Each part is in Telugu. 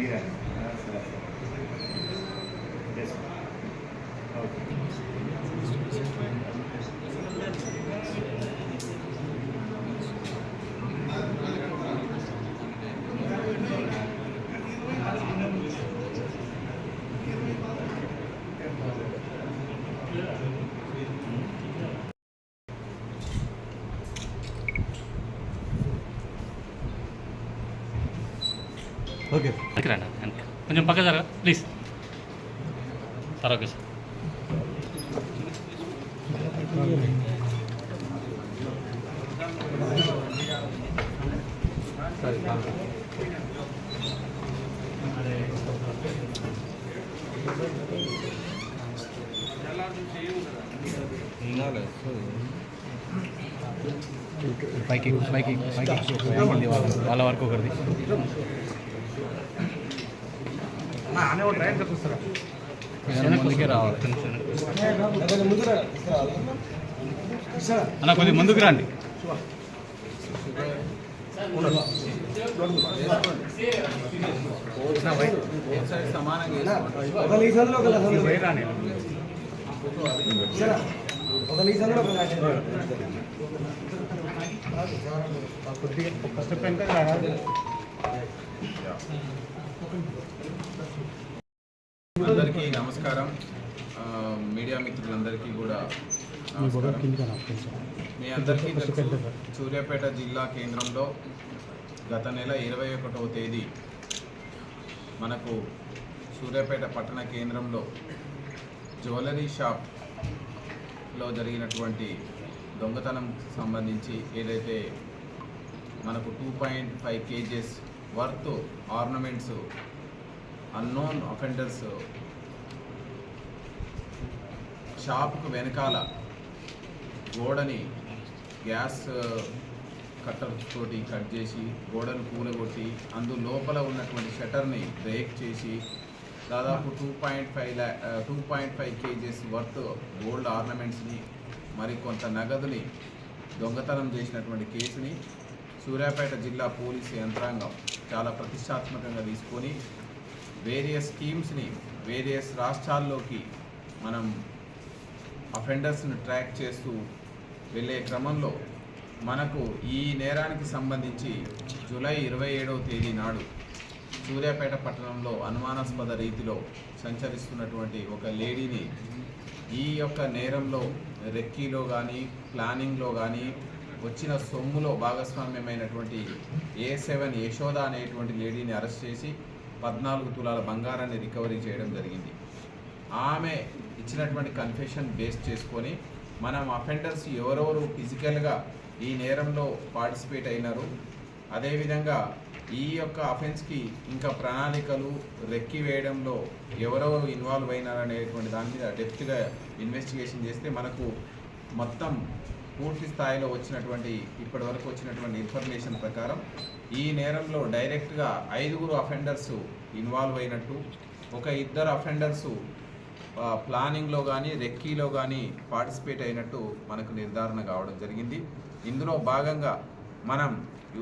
మీరా సరే ఎస్ ఓకే ఓకే రండి కొంచెం పక్క జరగ ప్లీజ్ సార్. Okay sir. పైకి పైకి పైకి వాళ్ళ వరకు ఒకరిది ముందుకే రావాలి అన్న, కొద్దిగా ముందుకు రండి. అందరికీ నమస్కారం. మీడియా మిత్రులందరికీ కూడా మీ అందరికీ తెలుసు, సూర్యాపేట జిల్లా కేంద్రంలో గత నెల 21వ తేదీ మనకు సూర్యాపేట పట్టణ కేంద్రంలో జ్యువెలరీ షాప్లో జరిగినటువంటి దొంగతనం సంబంధించి ఏదైతే మనకు 2.5 kgs worth ornaments unknown offenders షాప్కు వెనకాల గోడని గ్యాస్ కట్టర్ తోటి కట్ చేసి గోడను కూలగొట్టి లోపల ఉన్నటువంటి షట్టర్ని బ్రేక్ చేసి దాదాపు 2.5 kgs వర్త్ గోల్డ్ ఆర్నమెంట్స్ని మరి కొంత నగదుని దొంగతనం చేసినటువంటి కేసుని సూర్యాపేట జిల్లా పోలీసు యంత్రాంగం చాలా ప్రతిష్టాత్మకంగా తీసుకొని వేరియస్ స్కీమ్స్ని వేరియస్ రాష్ట్రాల్లోకి మనం అఫెండర్స్ని ట్రాక్ చేస్తూ వెళ్ళే క్రమంలో మనకు ఈ నేరానికి సంబంధించి జూలై 27వ తేదీ నాడు సూర్యాపేట పట్టణంలో అనుమానాస్పద రీతిలో సంచరిస్తున్నటువంటి ఒక లేడీని ఈ యొక్క నేరంలో రెక్కీలో కానీ ప్లానింగ్లో కానీ వచ్చిన సొమ్ములో భాగస్వామ్యమైనటువంటి A7 యశోద అనేటువంటి లేడీని అరెస్ట్ చేసి 14 తులాల బంగారాన్ని రికవరీ చేయడం జరిగింది. ఆమె ఇచ్చినటువంటి కన్ఫెషన్ బేస్ చేసుకొని మనం అఫెండర్స్ ఎవరెవరు ఫిజికల్గా ఈ నేరంలో పార్టిసిపేట్ అయినారు, అదేవిధంగా ఈ యొక్క అఫెన్స్కి ఇంకా ప్రణాళికలు రెక్కి వేయడంలో ఎవరెవరు ఇన్వాల్వ్ అయినారనేటువంటి దాని మీద డెప్త్గా ఇన్వెస్టిగేషన్ చేస్తే మనకు మొత్తం పూర్తి స్థాయిలో వచ్చినటువంటి ఇప్పటివరకు వచ్చినటువంటి ఇన్ఫర్మేషన్ ప్రకారం ఈ నేరంలో డైరెక్ట్గా 5 అఫెండర్స్ ఇన్వాల్వ్ అయినట్టు, ఒక 2 అఫెండర్సు ప్లానింగ్లో కానీ రెక్కీలో కానీ పార్టిసిపేట్ అయినట్టు మనకు నిర్ధారణ కావడం జరిగింది. ఇందులో భాగంగా మనం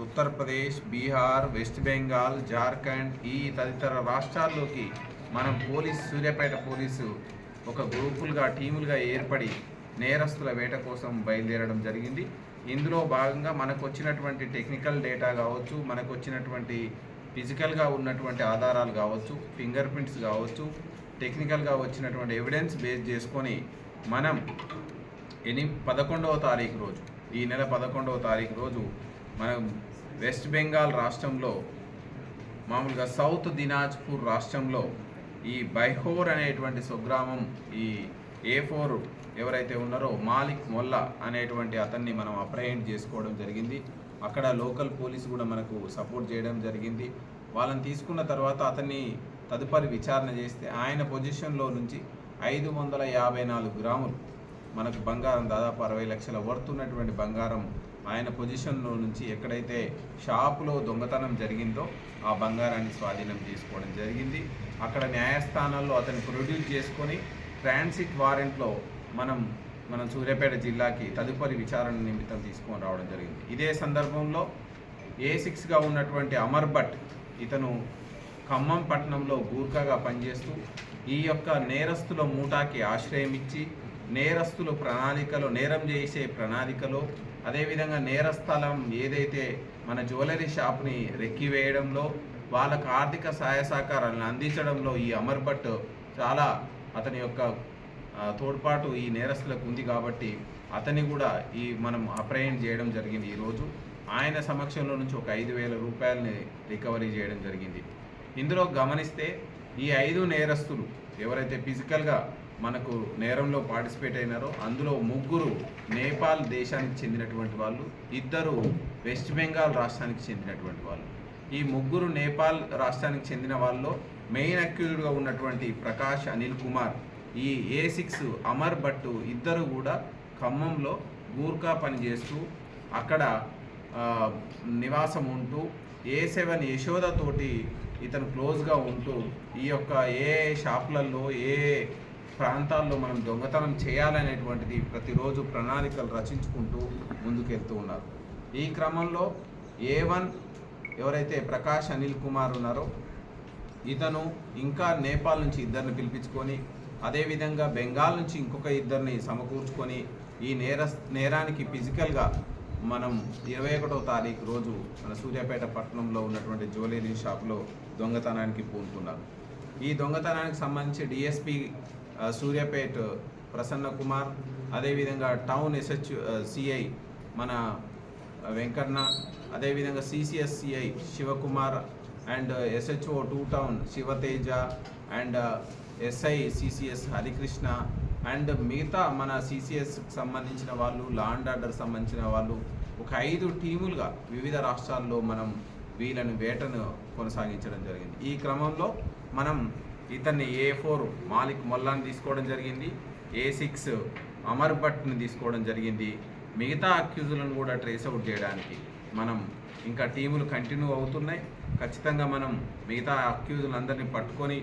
ఉత్తరప్రదేశ్, బీహార్, వెస్ట్ బెంగాల్, జార్ఖండ్ ఈ తదితర రాష్ట్రాల్లోకి మనం సూర్యాపేట పోలీసు ఒక గ్రూపులుగా టీములుగా ఏర్పడి నేరస్తుల వేట కోసం బయలుదేరడం జరిగింది. ఇందులో భాగంగా మనకు వచ్చినటువంటి టెక్నికల్ డేటా కావచ్చు, మనకు వచ్చినటువంటి ఫిజికల్గా ఉన్నటువంటి ఆధారాలు కావచ్చు, ఫింగర్ ప్రింట్స్ కావచ్చు, టెక్నికల్గా వచ్చినటువంటి ఎవిడెన్స్ బేస్ చేసుకొని మనం 11వ తారీఖు రోజు ఈ నెల 11వ తారీఖు రోజు మనం వెస్ట్ బెంగాల్ రాష్ట్రంలో మామూలుగా సౌత్ దినాజ్పూర్ రాష్ట్రంలో ఈ బైహోర్ అనేటువంటి స్వగ్రామం ఈ A4 ఎవరైతే ఉన్నారో మాలిక్ మొల్లా అనేటువంటి అతన్ని మనం అప్రహెండ్ చేసుకోవడం జరిగింది. అక్కడ లోకల్ పోలీసు కూడా మనకు సపోర్ట్ చేయడం జరిగింది. వాళ్ళని తీసుకున్న తర్వాత అతన్ని తదుపరి విచారణ చేస్తే ఆయన పొజిషన్లో నుంచి 554 గ్రాములు మనకు బంగారం, దాదాపు 60 లక్షల వర్త్ ఉన్నటువంటి బంగారం ఆయన పొజిషన్లో నుంచి ఎక్కడైతే షాపులో దొంగతనం జరిగిందో ఆ బంగారాన్ని స్వాధీనం చేసుకోవడం జరిగింది. అక్కడ న్యాయస్థానాల్లో అతన్ని ప్రొడ్యూస్ చేసుకొని ట్రాన్సిట్ వారెంట్లో మనం సూర్యాపేట జిల్లాకి తదుపరి విచారణ నిమిత్తం తీసుకొని రావడం జరిగింది. ఇదే సందర్భంలో A6గా ఉన్నటువంటి అమర్ భట్ ఇతను ఖమ్మం పట్టణంలో గూర్ఖాగా పనిచేస్తూ ఈ యొక్క నేరస్తుల మూటాకి ఆశ్రయం ఇచ్చి నేరస్తులు నేరం చేసే ప్రణాళికలో అదేవిధంగా నేరస్థలం ఏదైతే మన జ్యువెలరీ షాప్ని రెక్కివేయడంలో వాళ్ళకు ఆర్థిక సహాయ సహకారాలను అందించడంలో ఈ అమర్ భట్ చాలా అతని యొక్క తోడ్పాటు ఈ నేరస్తులకు ఉంది కాబట్టి అతన్ని కూడా మనం అప్రహెండ్ చేయడం జరిగింది. ఈరోజు ఆయన సమక్షంలో నుంచి ఒక 5,000 రూపాయలని రికవరీ చేయడం జరిగింది. ఇందులో గమనిస్తే ఈ 5 నేరస్తులు ఎవరైతే ఫిజికల్గా మనకు నేరంలో పార్టిసిపేట్ అయినారో అందులో 3 నేపాల్ దేశానికి చెందినటువంటి వాళ్ళు, 2 వెస్ట్ బెంగాల్ రాష్ట్రానికి చెందినటువంటి వాళ్ళు. ఈ 3 నేపాల్ రాష్ట్రానికి చెందిన వాళ్ళలో మెయిన్ అక్యూజ్డ్గా ఉన్నటువంటి ప్రకాష్ అనిల్ కుమార్, ఈ A6 అమర్ భట్ ఇద్దరు కూడా ఖమ్మంలో గూర్ఖా పనిచేస్తూ అక్కడ నివాసం ఉంటూ A7 యశోదతోటి ఇతను క్లోజ్గా ఉంటూ ఈ యొక్క ఏ షాపులలో ఏ ప్రాంతాల్లో మనం దొంగతనం చేయాలనేటువంటిది ప్రతిరోజు ప్రణాళికలు రచించుకుంటూ ముందుకెళ్తూ ఉన్నారు. ఈ క్రమంలో A1 ఎవరైతే ప్రకాష్ అనిల్ కుమార్ ఉన్నారో ఇతను ఇంకా నేపాల్ నుంచి 2 పిలిపించుకొని అదేవిధంగా బెంగాల్ నుంచి ఇంకొక 2 సమకూర్చుకొని ఈ నేరానికి ఫిజికల్గా మనం 21వ తారీఖు రోజు మన సూర్యాపేట పట్టణంలో ఉన్నటువంటి జ్యువెలరీ షాప్లో దొంగతనానికి పూనుకున్నారు. ఈ దొంగతనానికి సంబంధించి డిఎస్పి సూర్యాపేట ప్రసన్న కుమార్, అదేవిధంగా టౌన్ సిఐ మన వెంకన్న, అదేవిధంగా CCS SI Shivakumar and SHO 2 town Shivateja and SI CCS Harikrishna and మిగతా మన CCSకి సంబంధించిన వాళ్ళు, లా అండ్ ఆర్డర్ సంబంధించిన వాళ్ళు ఒక 5 టీములుగా వివిధ రాష్ట్రాల్లో మనం వీళ్ళని వేటను కొనసాగించడం జరిగింది. ఈ క్రమంలో మనం ఇతన్ని A4 మాలిక్ మొల్లాని తీసుకోవడం జరిగింది, A6 అమర్ భట్ని తీసుకోవడం జరిగింది. మిగతా అక్యూజులను కూడా ట్రేస్ అవుట్ చేయడానికి మనం ఇంకా టీములు కంటిన్యూ అవుతున్నాయి. ఖచ్చితంగా మనం మిగతా అక్యూజులందరినీ పట్టుకొని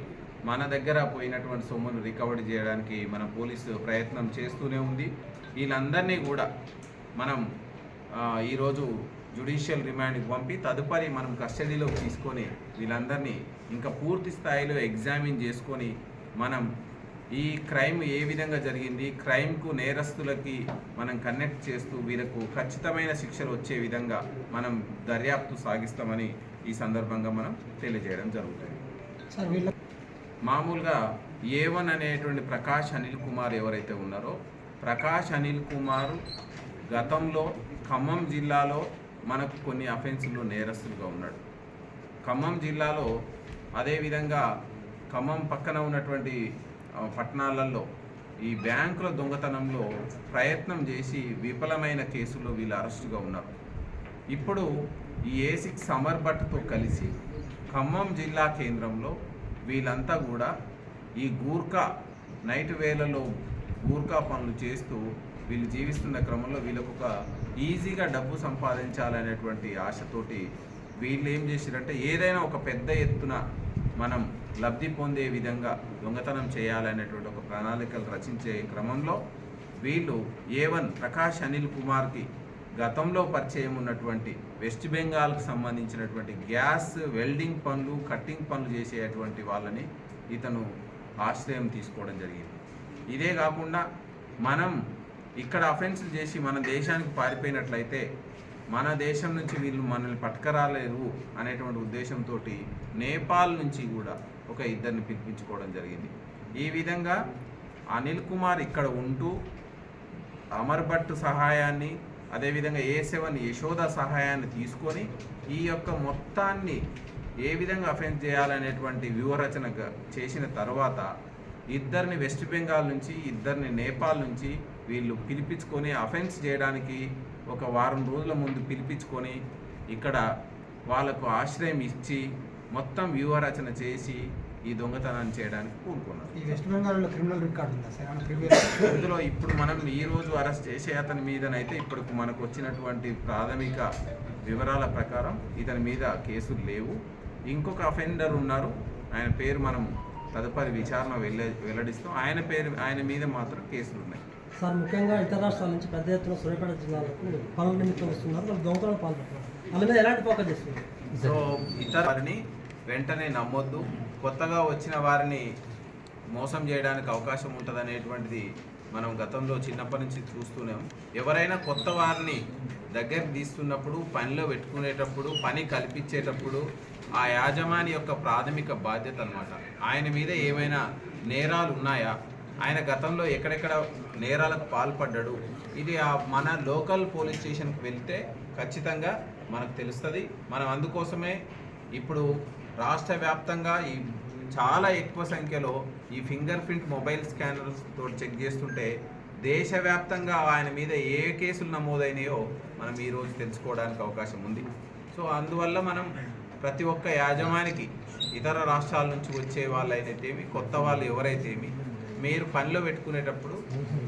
మన దగ్గర పోయినటువంటి సొమ్మును రికవరీ చేయడానికి మన పోలీసు ప్రయత్నం చేస్తూనే ఉంది. వీళ్ళందరినీ కూడా మనం ఈరోజు జ్యుడిషియల్ రిమాండ్కి పంపి తదుపరి మనం కస్టడీలోకి తీసుకొని వీళ్ళందరినీ ఇంకా పూర్తి స్థాయిలో ఎగ్జామిన్ చేసుకొని మనం ఈ క్రైమ్ ఏ విధంగా జరిగింది, క్రైమ్కు నేరస్తులకి మనం కనెక్ట్ చేస్తూ వీళ్ళకు ఖచ్చితమైన శిక్షలు వచ్చే విధంగా మనం దర్యాప్తు సాగిస్తామని ఈ సందర్భంగా మనం తెలియజేయడం జరుగుతుంది. మామూలుగా A1 అనేటువంటి ప్రకాష్ అనిల్ కుమార్ ఎవరైతే ఉన్నారో ప్రకాష్ అనిల్ కుమార్ గతంలో ఖమ్మం జిల్లాలో మనకు కొన్ని అఫెన్సులు నేరస్తులుగా ఉన్నాడు. ఖమ్మం జిల్లాలో అదేవిధంగా ఖమ్మం పక్కన ఉన్నటువంటి పట్టణాలలో ఈ బ్యాంకుల దొంగతనంలో ప్రయత్నం చేసి విఫలమైన కేసుల్లో వీళ్ళు అరెస్టుగా ఉన్నారు. ఇప్పుడు ఈ A6 అమర్ భట్తో కలిసి ఖమ్మం జిల్లా కేంద్రంలో వీళ్ళంతా కూడా ఈ గూర్ఖా నైట్ వేళలో గూర్ఖా పనులు చేస్తూ వీళ్ళు జీవిస్తున్న క్రమంలో వీళ్ళకు ఒక ఈజీగా డబ్బు సంపాదించాలనేటువంటి ఆశతోటి వీళ్ళు ఏం చేశారంటే ఏదైనా ఒక పెద్ద ఎత్తున మనం లబ్ధి పొందే విధంగా దొంగతనం చేయాలనేటువంటి ఒక ప్రణాళికలు రచించే క్రమంలో వీళ్ళు A1 ప్రకాష్ అనిల్ కుమార్కి గతంలో పరిచయం ఉన్నటువంటి వెస్ట్ బెంగాల్కి సంబంధించినటువంటి గ్యాస్ వెల్డింగ్ పనులు, కట్టింగ్ పనులు చేసేటువంటి వాళ్ళని ఇతను ఆశ్రయం తీసుకోవడం జరిగింది. ఇదే కాకుండా మనం ఇక్కడ అఫెన్సులు చేసి మన దేశానికి పారిపోయినట్లయితే మన దేశం నుంచి వీళ్ళు మనల్ని పట్టుకరాలేరు అనేటువంటి ఉద్దేశంతో నేపాల్ నుంచి కూడా ఒక 2 పిలిపించుకోవడం జరిగింది. ఈ విధంగా అనిల్ కుమార్ ఇక్కడ ఉంటూ అమర్ భట్ సహాయాన్ని అదేవిధంగా A7 యశోద సహాయాన్ని తీసుకొని ఈ యొక్క మొత్తాన్ని ఏ విధంగా అఫెన్స్ చేయాలనేటువంటి వ్యూహరచన చేసిన తర్వాత 2 వెస్ట్ బెంగాల్ నుంచి 2 నేపాల్ నుంచి వీళ్ళు పిలిపించుకొని అఫెన్స్ చేయడానికి ఒక వారం రోజుల ముందు పిలిపించుకొని ఇక్కడ వాళ్ళకు ఆశ్రయం ఇచ్చి మొత్తం వ్యూహరచన చేసి ఈ దొంగతనాన్ని చేయడానికి పూనుకున్నారు. ఈ వెస్ట్ బెంగాల్లో క్రిమినల్ రికార్డు ఉందా సార్? ఇందులో ఇప్పుడు మనం ఈరోజు అరెస్ట్ చేసే అతని మీదనైతే ఇప్పుడు మనకు వచ్చినటువంటి ప్రాథమిక వివరాల ప్రకారం ఇతని మీద కేసులు లేవు. ఇంకొక అఫెండర్ ఉన్నారు, ఆయన పేరు మనం తదుపరి విచారణ వెల్లడిస్తాం. ఆయన మీద మాత్రం కేసులు ఉన్నాయి. సార్ ముఖ్యంగా ఇతర రాష్ట్రాల నుంచి పెద్ద ఎత్తున సూర్యాపేట జిల్లాలకు పనుల నిమిత్తం వస్తున్నారు, వాళ్ళు దొంగతనాలు పాల్పడుతున్నారు. వాళ్ళ మీద ఎలాంటి ఫోకస్ చేస్తున్నారు? సో ఇతర వారిని వెంటనే నమ్మొద్దు. కొత్తగా వచ్చిన వారిని మోసం చేయడానికి అవకాశం ఉంటుంది అనేటువంటిది మనం గతంలో చిన్నప్పటి నుంచి చూస్తున్నాం. ఎవరైనా కొత్త వారిని దగ్గరికి తీస్తున్నప్పుడు, పనిలో పెట్టుకునేటప్పుడు, పని కల్పించేటప్పుడు ఆ యాజమాని యొక్క ప్రాథమిక బాధ్యత అన్నమాట. ఆయన మీద ఏమైనా నేరాలు ఉన్నాయా, ఆయన గతంలో ఎక్కడెక్కడ నేరాలకు పాల్పడ్డాడు, ఇది మన లోకల్ పోలీస్ స్టేషన్కి వెళ్తే ఖచ్చితంగా మనకు తెలుస్తుంది. మనం అందుకోసమే ఇప్పుడు రాష్ట్ర వ్యాప్తంగా ఈ చాలా ఎక్కువ సంఖ్యలో ఈ ఫింగర్ ప్రింట్ మొబైల్ స్కానర్స్ తోటి చెక్ చేస్తుంటే దేశవ్యాప్తంగా ఆయన మీద ఏ కేసులు నమోదైనాయో మనం ఈరోజు తెలుసుకోవడానికి అవకాశం ఉంది. సో అందువల్ల మనం ప్రతి ఒక్క యాజమానికి, ఇతర రాష్ట్రాల నుంచి వచ్చే వాళ్ళైతేమి, కొత్త వాళ్ళు ఎవరైతేమి, మీరు పనిలో పెట్టుకునేటప్పుడు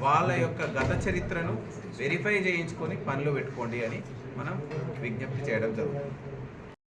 వాళ్ళ యొక్క గత చరిత్రను వెరిఫై చేయించుకొని పనిలో పెట్టుకోండి అని మనం విజ్ఞప్తి చేయడం జరుగుతుంది.